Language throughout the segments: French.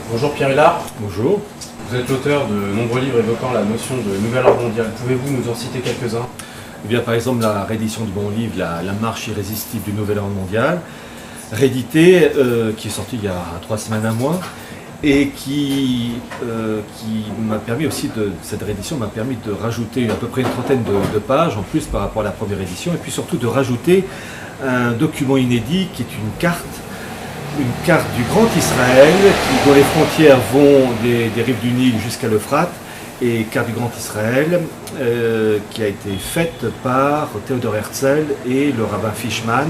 Bonjour Pierre Hillard. Bonjour. Vous êtes l'auteur de nombreux livres évoquant la notion de nouvel ordre mondial. Pouvez-vous nous en citer quelques-uns? Eh bien, par exemple, la réédition de mon livre, la marche irrésistible du nouvel ordre mondial, réédité, qui est sorti il y a 3 semaines, un mois, et qui m'a permis aussi, cette réédition m'a permis de rajouter à peu près une trentaine de pages en plus par rapport à la première édition, et puis surtout de rajouter un document inédit qui est une carte du Grand Israël, dont les frontières vont des rives du Nil jusqu'à l'Euphrate, et carte du Grand Israël, qui a été faite par Theodor Herzl et le rabbin Fishman.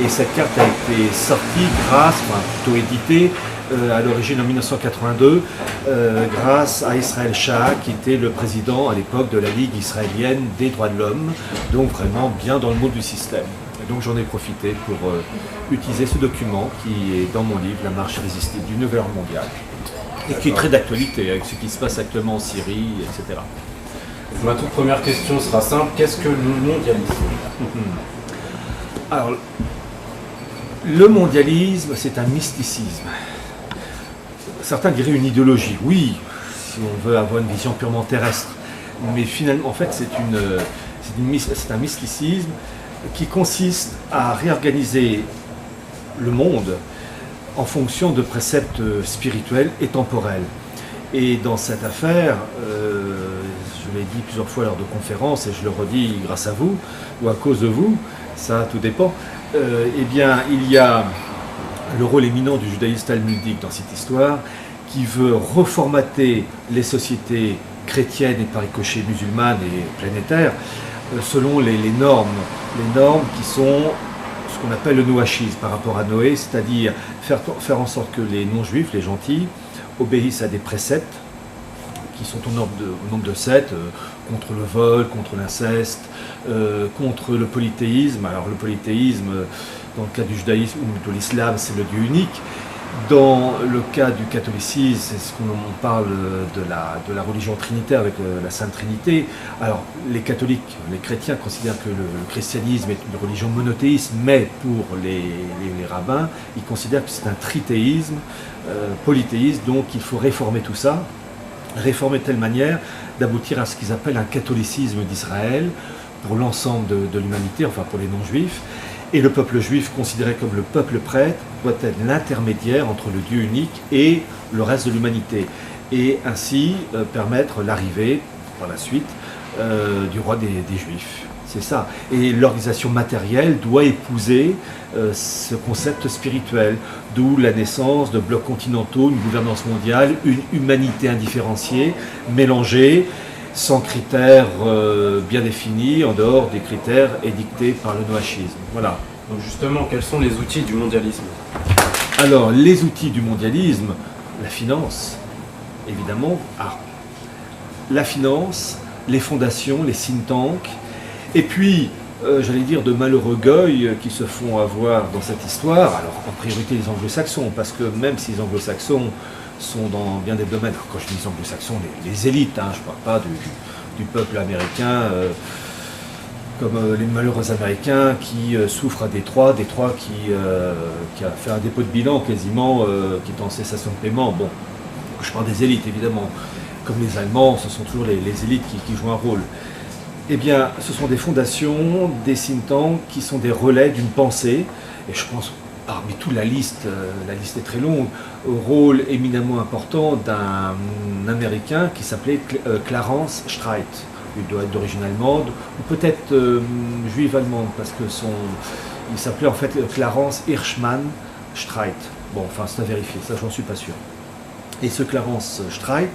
Et cette carte a été sortie plutôt éditée, à l'origine en 1982, grâce à Israël Shah, qui était le président à l'époque de la Ligue israélienne des droits de l'homme, donc vraiment bien dans le mot du système. Et donc j'en ai profité pour utiliser ce document qui est dans mon livre, La marche irrésistible du nouvel ordre mondial, et qui est très d'actualité avec ce qui se passe actuellement en Syrie, etc. Ma toute première question sera simple, qu'est-ce que le mondialisme? Alors, le mondialisme, c'est un mysticisme. Certains diraient une idéologie, oui, si on veut avoir une vision purement terrestre. Mais finalement, en fait, c'est un mysticisme qui consiste à réorganiser le monde en fonction de préceptes spirituels et temporels. Et dans cette affaire, je l'ai dit plusieurs fois lors de conférences, et je le redis grâce à vous, ou à cause de vous, ça tout dépend, eh bien, il y a le rôle éminent du judaïsme talmudique dans cette histoire, qui veut reformater les sociétés chrétiennes et par ricochet musulmanes et planétaires, selon les normes qui sont ce qu'on appelle le noachisme par rapport à Noé, c'est-à-dire faire en sorte que les non-juifs, les gentils, obéissent à des préceptes qui sont au nombre de 7, contre le vol, contre l'inceste, contre le polythéisme. Alors le polythéisme, dans le cas du judaïsme ou de l'islam, c'est le Dieu unique. Dans le cas du catholicisme, c'est ce qu'on parle de la religion trinitaire avec la Sainte Trinité. Alors les catholiques, les chrétiens considèrent que le christianisme est une religion monothéiste, mais pour les rabbins, ils considèrent que c'est un trithéisme, polythéisme, donc il faut réformer tout ça, réformer de telle manière d'aboutir à ce qu'ils appellent un catholicisme d'Israël pour l'ensemble de l'humanité, enfin pour les non-juifs. Et le peuple juif, considéré comme le peuple prêtre, doit être l'intermédiaire entre le Dieu unique et le reste de l'humanité. Et ainsi permettre l'arrivée, par la suite, du roi des Juifs. C'est ça. Et l'organisation matérielle doit épouser ce concept spirituel, d'où la naissance de blocs continentaux, une gouvernance mondiale, une humanité indifférenciée, mélangée, sans critères bien définis, en dehors des critères édictés par le noachisme. Voilà. Donc justement, quels sont les outils du mondialisme? Alors, les outils du mondialisme, la finance, évidemment. La finance, les fondations, les think tanks, et puis, j'allais dire, de malheureux goy qui se font avoir dans cette histoire. Alors, en priorité, les anglo-saxons, parce que même si les anglo-saxons sont dans bien des domaines, quand je dis anglo-saxons, les élites, je ne parle pas du peuple américain, comme les malheureux américains qui souffrent à Détroit qui a fait un dépôt de bilan quasiment, qui est en cessation de paiement. Bon, je parle des élites évidemment, comme les Allemands, ce sont toujours les élites qui jouent un rôle. Eh bien, ce sont des fondations, des think tanks qui sont des relais d'une pensée, et je pense parmi toute la liste est très longue, au rôle éminemment important d'un Américain qui s'appelait Clarence Streit. Il doit être d'origine allemande, ou peut-être juive allemande, parce que il s'appelait en fait Clarence Hirschman Streit. Bon, enfin, c'est à vérifier, ça j'en suis pas sûr. Et ce Clarence Streit,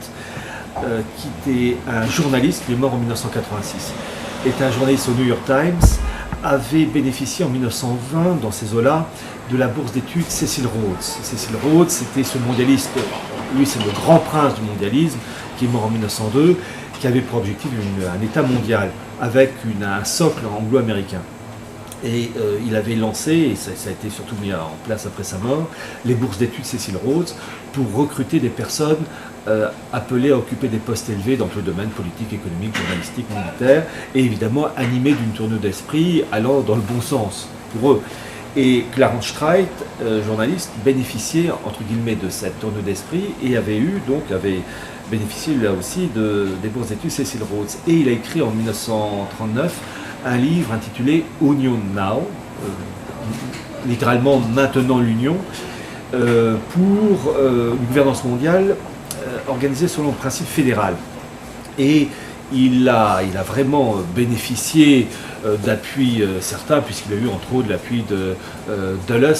qui était un journaliste, qui est mort en 1986, était un journaliste au New York Times, avait bénéficié en 1920, dans ces eaux-là, de la bourse d'études Cecil Rhodes. Cecil Rhodes, c'était ce mondialiste, lui c'est le grand prince du mondialisme, qui est mort en 1902, qui avait pour objectif un État mondial, avec un socle anglo-américain. Et il avait lancé, et ça a été surtout mis en place après sa mort, les bourses d'études Cecil Rhodes, pour recruter des personnes appelées à occuper des postes élevés dans le domaine politique, économique, journalistique, militaire, et évidemment animées d'une tournure d'esprit allant dans le bon sens pour eux. Et Clarence Streit, journaliste, bénéficiait entre guillemets de cette tournure d'esprit et avait bénéficié là aussi des bourses d'études Cecil Rhodes. Et il a écrit en 1939 un livre intitulé Union Now, littéralement maintenant l'Union, pour une gouvernance mondiale organisée selon le principe fédéral. Et il a vraiment bénéficié d'appui certains, puisqu'il a eu entre autres l'appui de Dulles,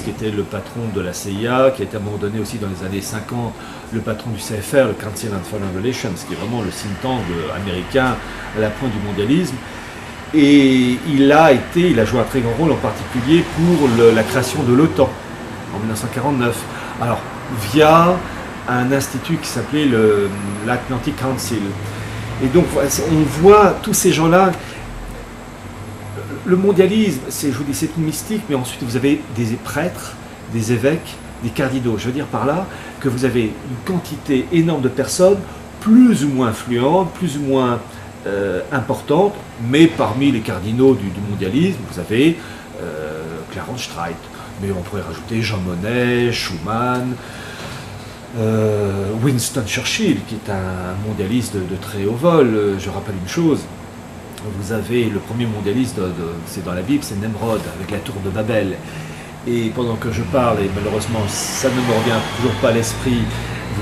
qui était le patron de la CIA, qui a été à un moment donné aussi dans les années 50 le patron du CFR, le Council on Foreign Relations, qui est vraiment le think tank américain à la pointe du mondialisme. Et il a joué un très grand rôle en particulier pour la création de l'OTAN en 1949. Alors, via un institut qui s'appelait l'Atlantic Council. Et donc, on voit tous ces gens-là. Le mondialisme, je vous dis, c'est une mystique, mais ensuite vous avez des prêtres, des évêques, des cardinaux. Je veux dire par là que vous avez une quantité énorme de personnes, plus ou moins influentes, plus ou moins importantes, mais parmi les cardinaux du mondialisme, vous avez Clarence Streit, mais on pourrait rajouter Jean Monnet, Schuman, Winston Churchill, qui est un mondialiste de très haut vol. Je rappelle une chose, vous avez le premier mondialiste, c'est dans la Bible, c'est Nemrod, avec la tour de Babel. Et pendant que je parle, et malheureusement ça ne me revient toujours pas à l'esprit,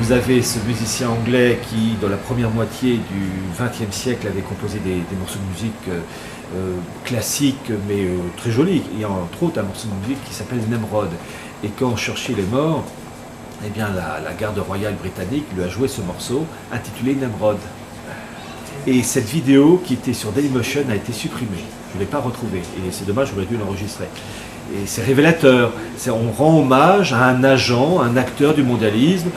vous avez ce musicien anglais qui, dans la première moitié du XXe siècle, avait composé des morceaux de musique classiques, mais très jolis. Il y a entre autres un morceau de musique qui s'appelle Nemrod. Et quand Churchill est mort, eh bien, la garde royale britannique lui a joué ce morceau intitulé Nemrod. Et cette vidéo qui était sur Dailymotion a été supprimée. Je ne l'ai pas retrouvée. Et c'est dommage, j'aurais dû l'enregistrer. Et c'est révélateur. On rend hommage à un agent, un acteur du mondialisme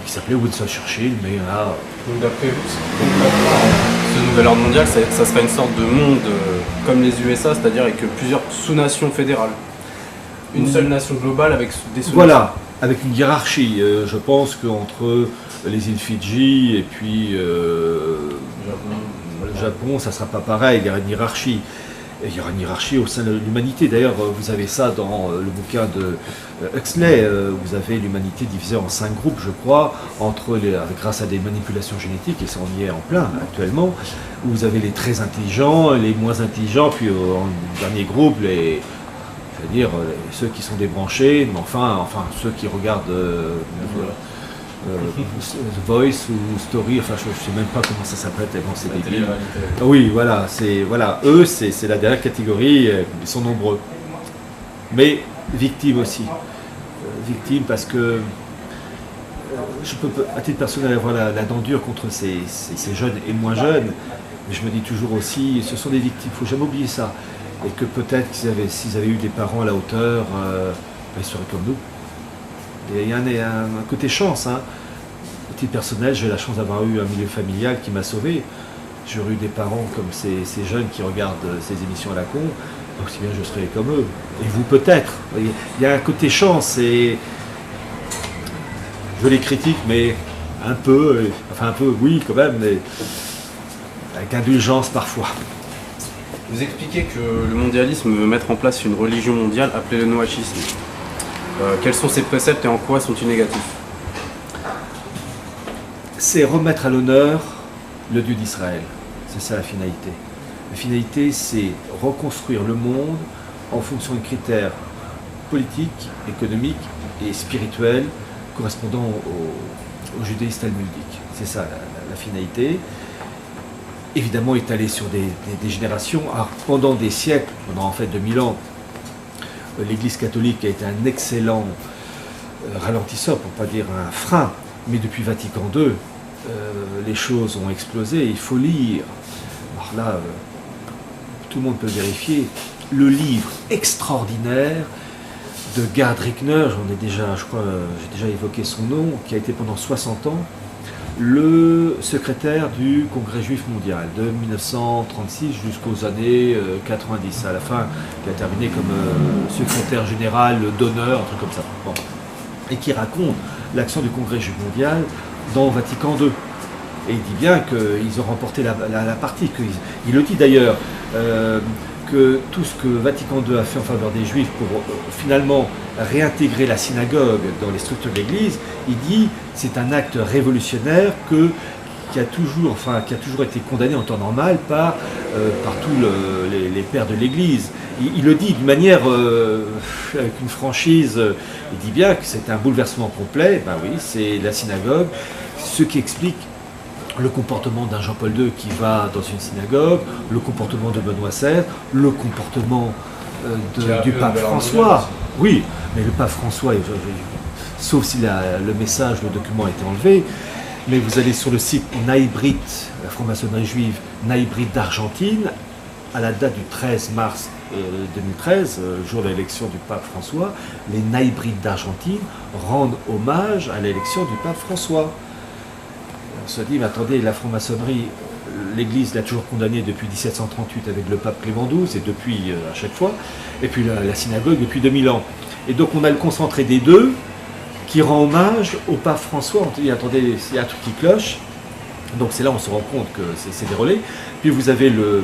qui s'appelait Winston Churchill. Mais là... Donc d'après vous, ce nouvel ordre mondial, ça serait une sorte de monde comme les USA, c'est-à-dire avec plusieurs sous-nations fédérales. Une seule nation globale avec des sous-nations. Voilà. Avec une hiérarchie, je pense qu'entre les îles Fidji et puis le Japon, ça ne sera pas pareil, il y aura une hiérarchie. Et il y aura une hiérarchie au sein de l'humanité. D'ailleurs, vous avez ça dans le bouquin de Huxley, vous avez l'humanité divisée en 5 groupes, je crois, grâce à des manipulations génétiques, et ça on y est en plein actuellement, où vous avez les très intelligents, les moins intelligents, puis en dernier groupe, c'est-à-dire ceux qui sont débranchés, mais enfin ceux qui regardent The Voice ou Story, enfin je ne sais même pas comment ça s'appelle tellement c'est débile. Oui, voilà, eux c'est la dernière catégorie, ils sont nombreux. Mais victimes aussi. Victimes parce que je peux à titre personnel avoir la dent dure contre ces jeunes et moins jeunes, mais je me dis toujours aussi, ce sont des victimes, il ne faut jamais oublier ça. Et que peut-être s'ils avaient eu des parents à la hauteur, ils seraient comme nous. Et il y a un côté chance. Hein. À titre personnel, j'ai la chance d'avoir eu un milieu familial qui m'a sauvé. J'aurais eu des parents comme ces jeunes qui regardent ces émissions à la con, aussi bien je serais comme eux. Et vous peut-être. Il y a un côté chance et je les critique, mais un peu, oui quand même, mais avec indulgence parfois. Vous expliquez que le mondialisme veut mettre en place une religion mondiale appelée le noachisme. Quels sont ses préceptes et en quoi sont-ils négatifs? C'est remettre à l'honneur le Dieu d'Israël. C'est ça la finalité. La finalité, c'est reconstruire le monde en fonction de critères politiques, économiques et spirituels correspondant au judaïsme talmudique. C'est ça la finalité. Évidemment étalé sur des générations. Alors, pendant des siècles, pendant en fait 2000 ans, l'Église catholique a été un excellent ralentisseur, pour ne pas dire un frein, mais depuis Vatican II, les choses ont explosé. Il faut lire, alors là, tout le monde peut vérifier, le livre extraordinaire de Gerd Rickner, j'ai déjà évoqué son nom, qui a été pendant 60 ans le secrétaire du Congrès juif mondial de 1936 jusqu'aux années 90, à la fin, qui a terminé comme secrétaire général d'honneur, un truc comme ça. Bon. Et qui raconte l'action du Congrès juif mondial dans Vatican II. Et il dit bien qu'ils ont remporté la partie. Il le dit d'ailleurs, que tout ce que Vatican II a fait en faveur des Juifs pour finalement réintégrer la synagogue dans les structures de l'Église, il dit c'est un acte révolutionnaire qui a toujours été condamné en temps normal par tous les pères de l'Église. Il le dit d'une manière, avec une franchise, il dit bien que c'est un bouleversement complet. Ben oui, c'est la synagogue, ce qui explique le comportement d'un Jean-Paul II qui va dans une synagogue, le comportement de Benoît XVI, le comportement du pape François. Oui, mais le pape François, sauf si le message, le document a été enlevé, mais vous allez sur le site Naibrit, la franc-maçonnerie juive, Naibrit d'Argentine, à la date du 13 mars 2013, jour de l'élection du pape François, les Naïbrites d'Argentine rendent hommage à l'élection du pape François. On se dit, mais attendez, la franc-maçonnerie, l'Église l'a toujours condamnée depuis 1738 avec le pape Clément XII, et depuis à chaque fois, et puis la synagogue depuis 2000 ans. Et donc on a le concentré des deux, qui rend hommage au pape François. On dit, attendez, il y a un truc qui cloche. Donc c'est là où on se rend compte que c'est des relais. Puis vous avez le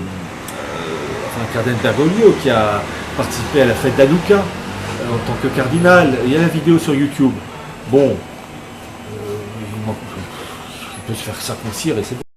cardinal Bergoglio qui a participé à la fête d'Hanouka en tant que cardinal. Il y a la vidéo sur YouTube. Bon, il peut se faire circoncire et c'est bon.